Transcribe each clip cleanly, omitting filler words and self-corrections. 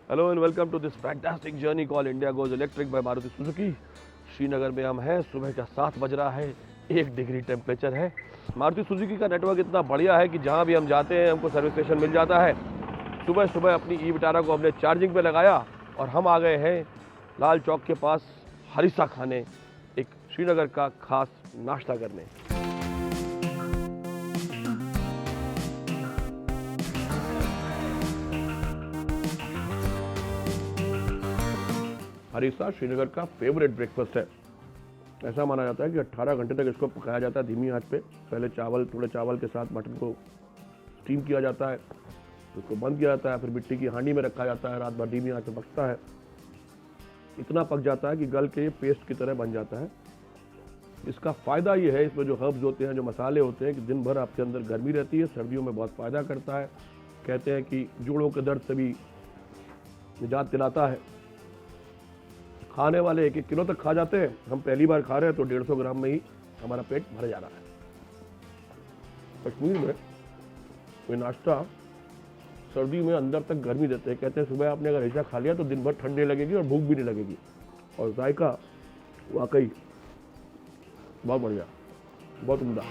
Hello and welcome to this fantastic journey call India goes electric by Maruti Suzuki. Srinagar में हम हैं, सुबह का 7 बज रहा है, 1 डिग्री टेम्परेचर है। मारुति सुजुकी का नेटवर्क इतना बढ़िया है कि जहाँ भी हम जाते हैं हमको सर्विस स्टेशन मिल जाता है। सुबह सुबह अपनी ई विटारा को हमने चार्जिंग पे लगाया और हम आ गए हैं लाल चौक के पास हरीसा खाने, एक श्रीनगर का खास नाश्ता करने। हरीसा श्रीनगर का फेवरेट ब्रेकफास्ट है। ऐसा माना जाता है कि 18 घंटे तक इसको पकाया जाता है धीमी आंच पे। पहले थोड़े चावल के साथ मटन को स्टीम किया जाता है, उसको बंद किया जाता है, फिर मिट्टी की हांडी में रखा जाता है, रात भर धीमी आंच पे पकता है। इतना पक जाता है कि गल के ये पेस्ट की तरह बन जाता है। इसका फ़ायदा ये है, इसमें जो हर्ब्स होते हैं, जो मसाले होते हैं, कि दिन भर आपके अंदर गर्मी रहती है, सर्दियों में बहुत फ़ायदा करता है। कहते हैं कि जोड़ों के दर्द से भी निजात दिलाता है। खाने वाले 1-1 किलो तक खा जाते हैं। हम पहली बार खा रहे हैं तो 150 ग्राम में ही हमारा पेट भर जा रहा है। कश्मीर में कोई नाश्ता सर्दी में अंदर तक गर्मी देते हैं। कहते हैं सुबह आपने अगर ऐसा खा लिया तो दिन भर ठंडी लगेगी और भूख भी नहीं लगेगी। और जायका वाकई बहुत बढ़िया, बहुत उम्दा।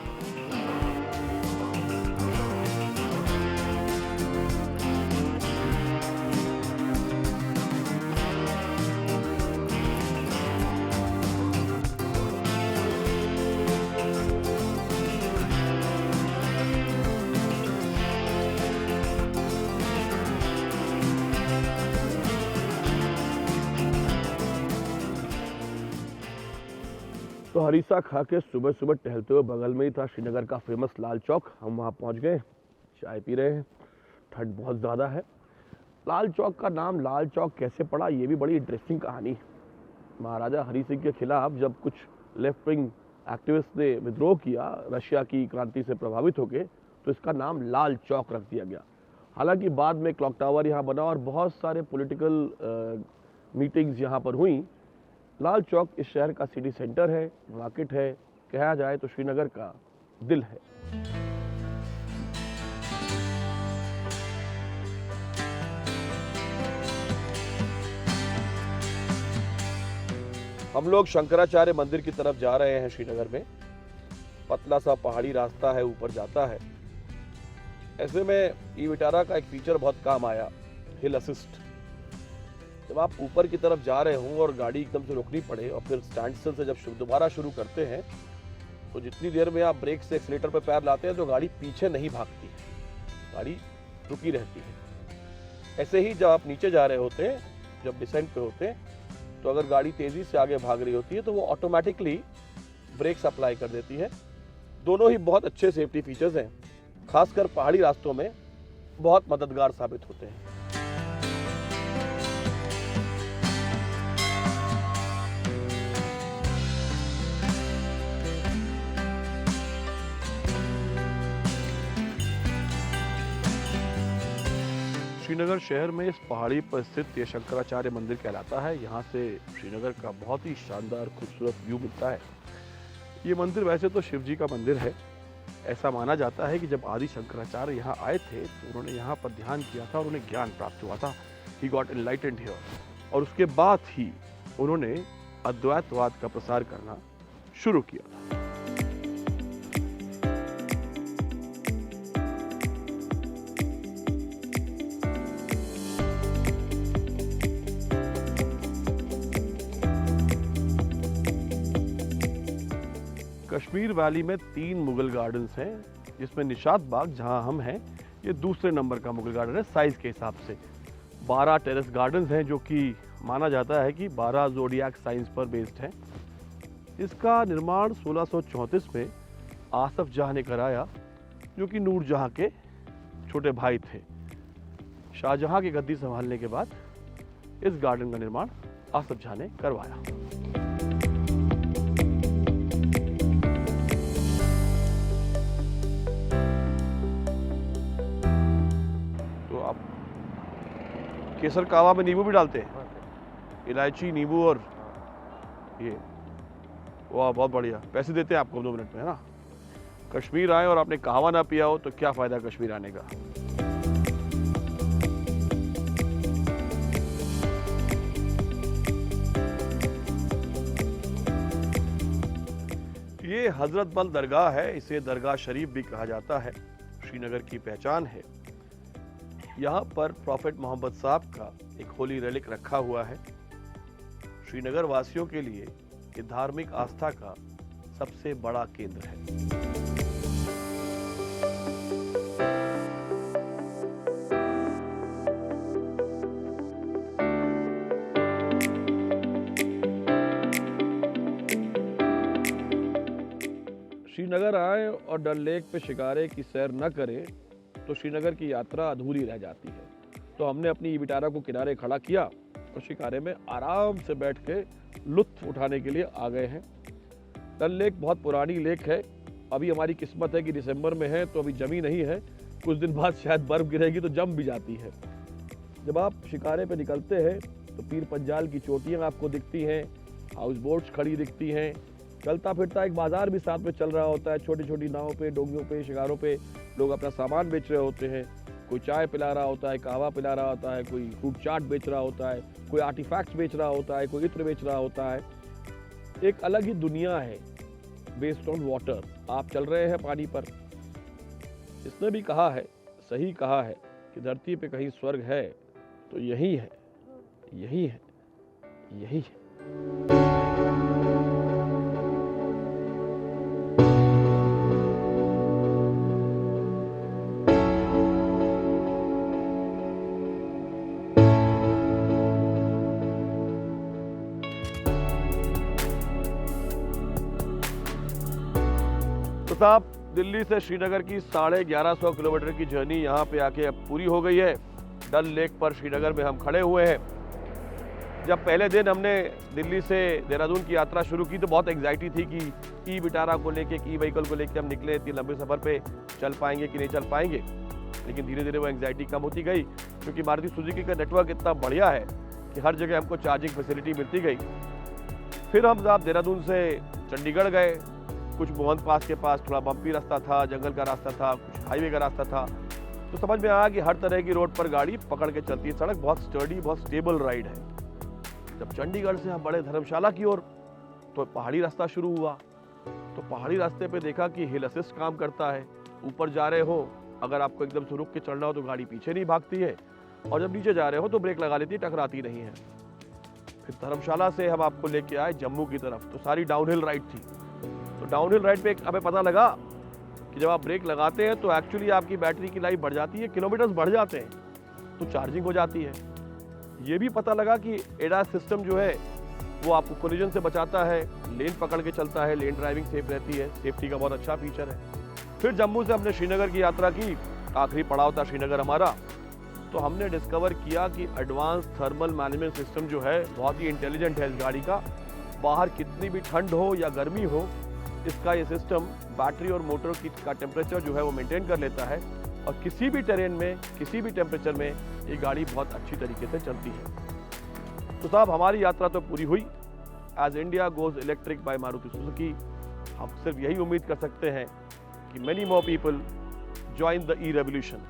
तो हरीसा खा के सुबह सुबह टहलते हुए बगल में ही था श्रीनगर का फेमस लाल चौक। हम वहाँ पहुँच गए, चाय पी रहे हैं। ठंड बहुत ज़्यादा है। लाल चौक का नाम लाल चौक कैसे पड़ा, ये भी बड़ी इंटरेस्टिंग कहानी। महाराजा हरी सिंह के खिलाफ जब कुछ लेफ्ट विंग एक्टिविस्ट ने विद्रोह किया रशिया की क्रांति से प्रभावित होकर, तो इसका नाम लाल चौक रख दिया गया। हालांकि बाद में क्लॉक टावर यहाँ बना और बहुत सारे पॉलिटिकल मीटिंग्स यहाँ पर हुई। लाल चौक इस शहर का सिटी सेंटर है, मार्केट है, कहा जाए तो श्रीनगर का दिल है। हम लोग शंकराचार्य मंदिर की तरफ जा रहे हैं। श्रीनगर में पतला सा पहाड़ी रास्ता है, ऊपर जाता है। ऐसे में ई विटारा का एक फीचर बहुत काम आया, हिल असिस्ट। जब आप ऊपर की तरफ जा रहे हों और गाड़ी एकदम से रोकनी पड़े और फिर स्टैंड स्टिल से जब दोबारा शुरू करते हैं, तो जितनी देर में आप ब्रेक से एक्सीलेटर पर पैर लाते हैं तो गाड़ी पीछे नहीं भागती, गाड़ी रुकी रहती है। ऐसे ही जब आप नीचे जा रहे होते हैं, जब डिसेंट पे होते हैं, तो अगर गाड़ी तेज़ी से आगे भाग रही होती है तो वो ऑटोमेटिकली ब्रेक्स अप्लाई कर देती है। दोनों ही बहुत अच्छे सेफ्टी फीचर्स हैं, खासकर पहाड़ी रास्तों में बहुत मददगार साबित होते हैं। श्रीनगर शहर में इस पहाड़ी पर स्थित ये शंकराचार्य मंदिर कहलाता है। यहाँ से श्रीनगर का बहुत ही शानदार खूबसूरत व्यू मिलता है। ये मंदिर वैसे तो शिव जी का मंदिर है। ऐसा माना जाता है कि जब आदि शंकराचार्य यहाँ आए थे तो उन्होंने यहाँ पर ध्यान किया था और उन्हें ज्ञान प्राप्त हुआ था। He got enlightened here. और उसके बाद ही उन्होंने अद्वैतवाद का प्रसार करना शुरू किया। कश्मीर वैली में 3 मुगल गार्डन्स हैं, जिसमें निशात बाग जहां हम हैं ये दूसरे नंबर का मुगल गार्डन है साइज़ के हिसाब से। 12 टेरेस गार्डन्स हैं जो कि माना जाता है कि 12 ज़ोडियाक साइंस पर बेस्ड है। इसका निर्माण 1634 में आसफ जहाँ ने कराया, जो कि नूर जहाँ के छोटे भाई थे। शाहजहाँ की गद्दी संभालने के बाद इस गार्डन का निर्माण आसफ जहाँ ने करवाया। केसर कावा में नींबू भी डालते हैं, इलायची, नींबू और ये। वाह, बहुत बढ़िया। पैसे देते हैं आपको 2 मिनट में, है ना। कश्मीर आए और आपने कहवा ना पिया हो तो क्या फ़ायदा कश्मीर आने का। ये हजरत बल दरगाह है, इसे दरगाह शरीफ भी कहा जाता है, श्रीनगर की पहचान है। यहाँ पर प्रॉफेट मोहम्मद साहब का एक होली रेलिक रखा हुआ है। श्रीनगर वासियों के लिए ये धार्मिक आस्था का सबसे बड़ा केंद्र है। श्रीनगर आए और डल लेक पे शिकारे की सैर न करें तो श्रीनगर की यात्रा अधूरी रह जाती है। तो हमने अपनी ई विटारा को किनारे खड़ा किया और शिकारे में आराम से बैठ के लुत्फ उठाने के लिए आ गए हैं। डल लेक बहुत पुरानी लेक है। अभी हमारी किस्मत है कि दिसंबर में है तो अभी जमी नहीं है, कुछ दिन बाद शायद बर्फ गिरेगी तो जम भी जाती है। जब आप शिकारे पे निकलते हैं तो पीर पंजाल की चोटियाँ आपको दिखती हैं, हाउस बोट्स खड़ी दिखती हैं, चलता फिरता एक बाजार भी साथ में चल रहा होता है। छोटी छोटी नावों पे, डोंगियों पे, शिकारों पे लोग अपना सामान बेच रहे होते हैं। कोई चाय पिला रहा होता है, कहवा पिला रहा होता है, कोई फ्रूट चाट बेच रहा होता है, कोई आर्टिफैक्ट्स बेच रहा होता है, कोई इत्र बेच रहा होता है। एक अलग ही दुनिया है बेस्ड ऑन वाटर। आप चल रहे हैं पानी पर। इसने भी कहा है, सही कहा है कि धरती पे कहीं स्वर्ग है तो यही है, यही है, यही है। तो साहब, दिल्ली से श्रीनगर की 1150 किलोमीटर की जर्नी यहाँ पे आके अब पूरी हो गई है। डल लेक पर श्रीनगर में हम खड़े हुए हैं। जब पहले दिन हमने दिल्ली से देहरादून की यात्रा शुरू की तो बहुत एंग्जाइटी थी कि ई विटारा को लेके, ई व्हीकल को लेके हम निकले, इतनी लंबे सफ़र पे चल पाएंगे कि नहीं चल पाएंगे। लेकिन धीरे धीरे वो एंग्जाइटी कम होती गई क्योंकि मारुति सुजुकी का नेटवर्क इतना बढ़िया है कि हर जगह हमको चार्जिंग फैसिलिटी मिलती गई। फिर हम साहब देहरादून से चंडीगढ़ गए। कुछ मोहन पास के पास थोड़ा बम्पी रास्ता था, जंगल का रास्ता था, कुछ हाईवे का रास्ता था। तो समझ में आया कि हर तरह की रोड पर गाड़ी पकड़ के चलती है। सड़क बहुत स्टर्डी, बहुत स्टेबल राइड है। जब चंडीगढ़ से हम बढ़े धर्मशाला की ओर तो पहाड़ी रास्ता शुरू हुआ। तो पहाड़ी रास्ते पे देखा कि हिल असिस्ट काम करता है। ऊपर जा रहे हो, अगर आपको एकदम से रुक के चलना हो तो गाड़ी पीछे नहीं भागती है, और जब नीचे जा रहे हो तो ब्रेक लगा लेती है, टकराती नहीं है। फिर धर्मशाला से हम आपको लेके आए जम्मू की तरफ। तो सारी डाउनहिल राइड थी। तो डाउनहिल राइड पे हमें पता लगा कि जब आप ब्रेक लगाते हैं तो एक्चुअली आपकी बैटरी की लाइफ बढ़ जाती है, किलोमीटर्स बढ़ जाते हैं, तो चार्जिंग हो जाती है। ये भी पता लगा कि एडास सिस्टम जो है वो आपको कोलिजन से बचाता है, लेन पकड़ के चलता है, लेन ड्राइविंग सेफ रहती है, सेफ्टी का बहुत अच्छा फीचर है। फिर जम्मू से हमने श्रीनगर की यात्रा की। आखिरी पड़ाव था श्रीनगर हमारा। तो हमने डिस्कवर किया कि एडवांस थर्मल मैनेजमेंट सिस्टम जो है बहुत ही इंटेलिजेंट है इस गाड़ी का। बाहर कितनी भी ठंड हो या गर्मी हो, इसका ये सिस्टम बैटरी और मोटर का टेम्परेचर जो है वो मेंटेन कर लेता है, और किसी भी टेरेन में, किसी भी टेम्परेचर में ये गाड़ी बहुत अच्छी तरीके से चलती है। तो साहब, हमारी यात्रा तो पूरी हुई। As India goes electric by Maruti Suzuki, हम सिर्फ यही उम्मीद कर सकते हैं कि many more people join the E revolution.